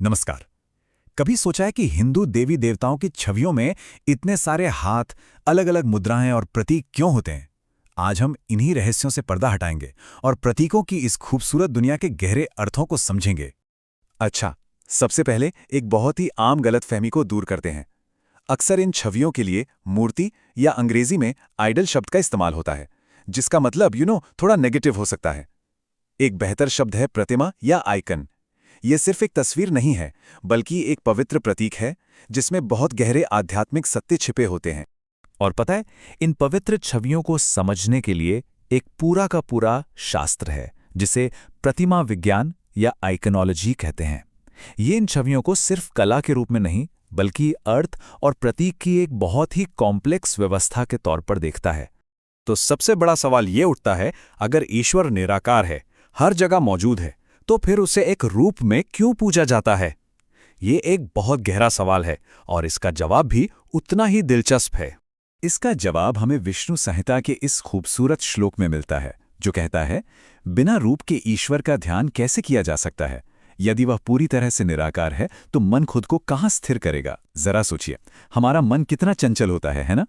नमस्कार। कभी सोचा है कि हिंदू देवी देवताओं की छवियों में इतने सारे हाथ, अलग अलग मुद्राएं और प्रतीक क्यों होते हैं? आज हम इन्हीं रहस्यों से पर्दा हटाएंगे और प्रतीकों की इस खूबसूरत दुनिया के गहरे अर्थों को समझेंगे। अच्छा, सबसे पहले एक बहुत ही आम गलतफहमी को दूर करते हैं। अक्सर इन छवियों के लिए मूर्ति या अंग्रेजी में आइडल शब्द का इस्तेमाल होता है, जिसका मतलब थोड़ा नेगेटिव हो सकता है। एक बेहतर शब्द है प्रतिमा या आइकन। ये सिर्फ एक तस्वीर नहीं है, बल्कि एक पवित्र प्रतीक है जिसमें बहुत गहरे आध्यात्मिक सत्य छिपे होते हैं। और पता है, इन पवित्र छवियों को समझने के लिए एक पूरा का पूरा शास्त्र है, जिसे प्रतिमा विज्ञान या आइकनोलॉजी कहते हैं। ये इन छवियों को सिर्फ कला के रूप में नहीं, बल्कि अर्थ और प्रतीक की एक बहुत ही कॉम्प्लेक्स व्यवस्था के तौर पर देखता है। तो सबसे बड़ा सवाल ये उठता है, अगर ईश्वर निराकार है, हर जगह मौजूद है, तो फिर उसे एक रूप में क्यों पूजा जाता है? ये एक बहुत गहरा सवाल है और इसका जवाब भी उतना ही दिलचस्प है। इसका जवाब हमें विष्णु संहिता के इस खूबसूरत श्लोक में मिलता है, जो कहता है, बिना रूप के ईश्वर का ध्यान कैसे किया जा सकता है? यदि वह पूरी तरह से निराकार है तो मन खुद को कहाँ स्थिर करेगा? जरा सोचिए, हमारा मन कितना चंचल होता है ना?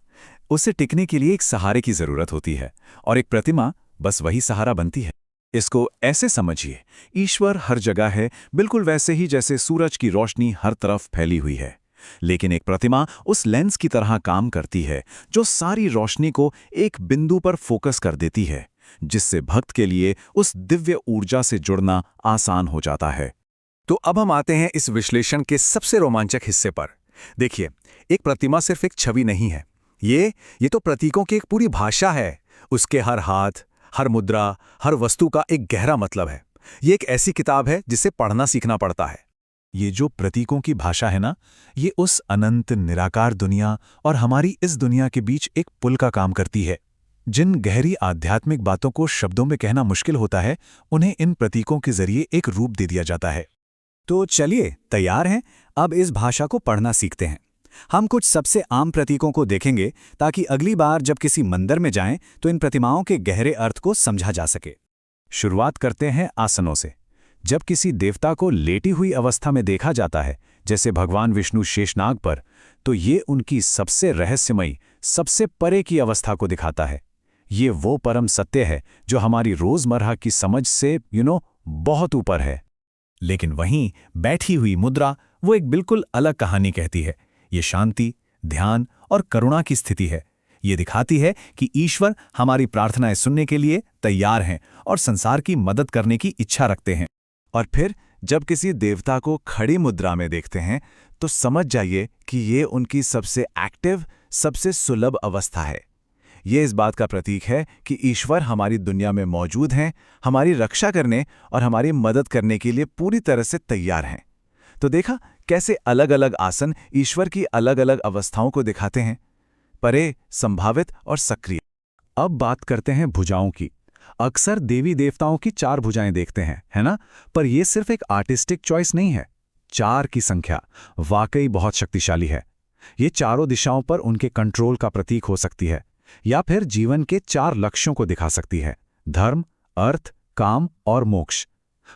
उसे टिकने के लिए एक सहारे की जरूरत होती है, और एक प्रतिमा बस वही सहारा बनती है। इसको ऐसे समझिए, ईश्वर हर जगह है, बिल्कुल वैसे ही जैसे सूरज की रोशनी हर तरफ फैली हुई है। लेकिन एक प्रतिमा उस लेंस की तरह काम करती है जो सारी रोशनी को एक बिंदु पर फोकस कर देती है, जिससे भक्त के लिए उस दिव्य ऊर्जा से जुड़ना आसान हो जाता है। तो अब हम आते हैं इस विश्लेषण के सबसे रोमांचक हिस्से पर। देखिए, एक प्रतिमा सिर्फ एक छवि नहीं है, ये तो प्रतीकों की एक पूरी भाषा है। उसके हर हाथ, हर मुद्रा, हर वस्तु का एक गहरा मतलब है। ये एक ऐसी किताब है जिसे पढ़ना सीखना पड़ता है। ये जो प्रतीकों की भाषा है ना, ये उस अनंत निराकार दुनिया और हमारी इस दुनिया के बीच एक पुल का काम करती है। जिन गहरी आध्यात्मिक बातों को शब्दों में कहना मुश्किल होता है, उन्हें इन प्रतीकों के जरिए एक रूप दे दिया जाता है। तो चलिए, तैयार हैं? अब इस भाषा को पढ़ना सीखते हैं। हम कुछ सबसे आम प्रतीकों को देखेंगे ताकि अगली बार जब किसी मंदिर में जाएं तो इन प्रतिमाओं के गहरे अर्थ को समझा जा सके। शुरुआत करते हैं आसनों से। जब किसी देवता को लेटी हुई अवस्था में देखा जाता है, जैसे भगवान विष्णु शेषनाग पर, तो ये उनकी सबसे रहस्यमयी, सबसे परे की अवस्था को दिखाता है। ये वो परम सत्य है जो हमारी रोजमर्रा की समझ से बहुत ऊपर है। लेकिन वहीं बैठी हुई मुद्रा वो एक बिल्कुल अलग कहानी कहती है। ये शांति, ध्यान और करुणा की स्थिति है। ये दिखाती है कि ईश्वर हमारी प्रार्थनाएं सुनने के लिए तैयार हैं और संसार की मदद करने की इच्छा रखते हैं। और फिर जब किसी देवता को खड़ी मुद्रा में देखते हैं तो समझ जाइए कि ये उनकी सबसे एक्टिव, सबसे सुलभ अवस्था है। ये इस बात का प्रतीक है कि ईश्वर हमारी दुनिया में मौजूद हैं, हमारी रक्षा करने और हमारी मदद करने के लिए पूरी तरह से तैयार हैं। तो देखा कैसे अलग अलग आसन ईश्वर की अलग अलग अवस्थाओं को दिखाते हैं, परे, संभावित और सक्रिय। अब बात करते हैं भुजाओं की। अक्सर देवी देवताओं की 4 भुजाएं देखते हैं, है ना? पर यह सिर्फ एक आर्टिस्टिक चॉइस नहीं है। 4 की संख्या वाकई बहुत शक्तिशाली है। ये चारों दिशाओं पर उनके कंट्रोल का प्रतीक हो सकती है, या फिर जीवन के 4 लक्ष्यों को दिखा सकती है: धर्म, अर्थ, काम और मोक्ष।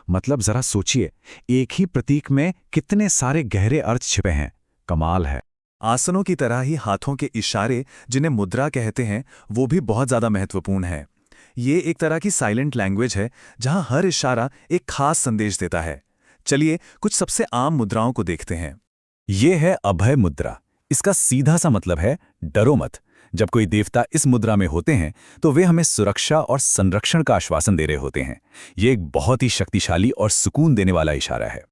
मतलब जरा सोचिए, एक ही प्रतीक में कितने सारे गहरे अर्थ छिपे हैं। कमाल है। आसनों की तरह ही हाथों के इशारे, जिन्हें मुद्रा कहते हैं, वो भी बहुत ज़्यादा महत्वपूर्ण है। ये एक तरह की साइलेंट लैंग्वेज है जहां हर इशारा एक खास संदेश देता है। चलिए कुछ सबसे आम मुद्राओं को देखते हैं। ये है अभय मुद्रा। इसका सीधा सा मतलब है डरो मत। जब कोई देवता इस मुद्रा में होते हैं तो वे हमें सुरक्षा और संरक्षण का आश्वासन दे रहे होते हैं। ये एक बहुत ही शक्तिशाली और सुकून देने वाला इशारा है।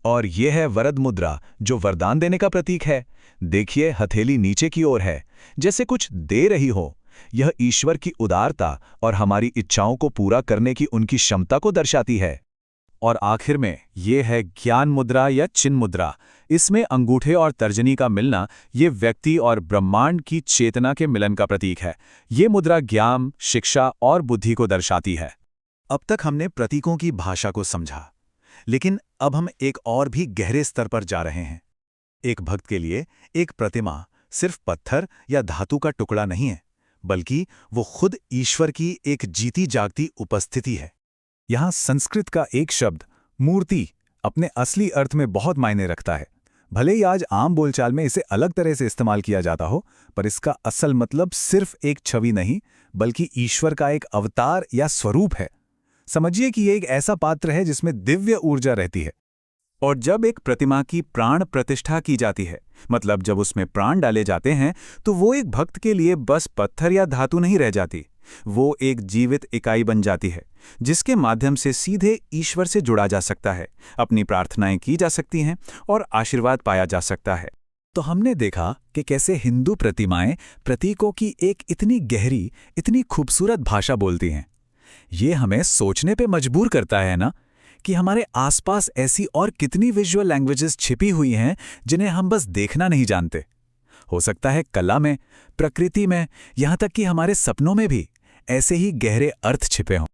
और ये है वरद मुद्रा, जो वरदान देने का प्रतीक है। देखिए, हथेली नीचे की ओर है, जैसे कुछ दे रही हो। यह ईश्वर की उदारता और हमारी इच्छाओं को पूरा करने की उनकी क्षमता को दर्शाती है। और आखिर में ये है ज्ञान मुद्रा या चिन्ह मुद्रा। इसमें अंगूठे और तर्जनी का मिलना ये व्यक्ति और ब्रह्मांड की चेतना के मिलन का प्रतीक है। ये मुद्रा ज्ञान, शिक्षा और बुद्धि को दर्शाती है। अब तक हमने प्रतीकों की भाषा को समझा, लेकिन अब हम एक और भी गहरे स्तर पर जा रहे हैं। एक भक्त के लिए एक प्रतिमा सिर्फ पत्थर या धातु का टुकड़ा नहीं है, बल्कि वो खुद ईश्वर की एक जीती जागती उपस्थिति है। यहाँ संस्कृत का एक शब्द मूर्ति अपने असली अर्थ में बहुत मायने रखता है। भले ही आज आम बोलचाल में इसे अलग तरह से इस्तेमाल किया जाता हो, पर इसका असल मतलब सिर्फ एक छवि नहीं, बल्कि ईश्वर का एक अवतार या स्वरूप है। समझिए कि ये एक ऐसा पात्र है जिसमें दिव्य ऊर्जा रहती है। और जब एक प्रतिमा की प्राण प्रतिष्ठा की जाती है, मतलब जब उसमें प्राण डाले जाते हैं, तो वो एक भक्त के लिए बस पत्थर या धातु नहीं रह जाती। वो एक जीवित इकाई बन जाती है, जिसके माध्यम से सीधे ईश्वर से जुड़ा जा सकता है, अपनी प्रार्थनाएं की जा सकती हैं और आशीर्वाद पाया जा सकता है। तो हमने देखा कि कैसे हिंदू प्रतिमाएं प्रतीकों की एक इतनी गहरी, इतनी खूबसूरत भाषा बोलती हैं। ये हमें सोचने पे मजबूर करता है ना, कि हमारे आसपास ऐसी और कितनी विजुअल लैंग्वेजेस छिपी हुई हैं जिन्हें हम बस देखना नहीं जानते। हो सकता है कला में, प्रकृति में, यहाँ तक कि हमारे सपनों में भी ऐसे ही गहरे अर्थ छिपे हों।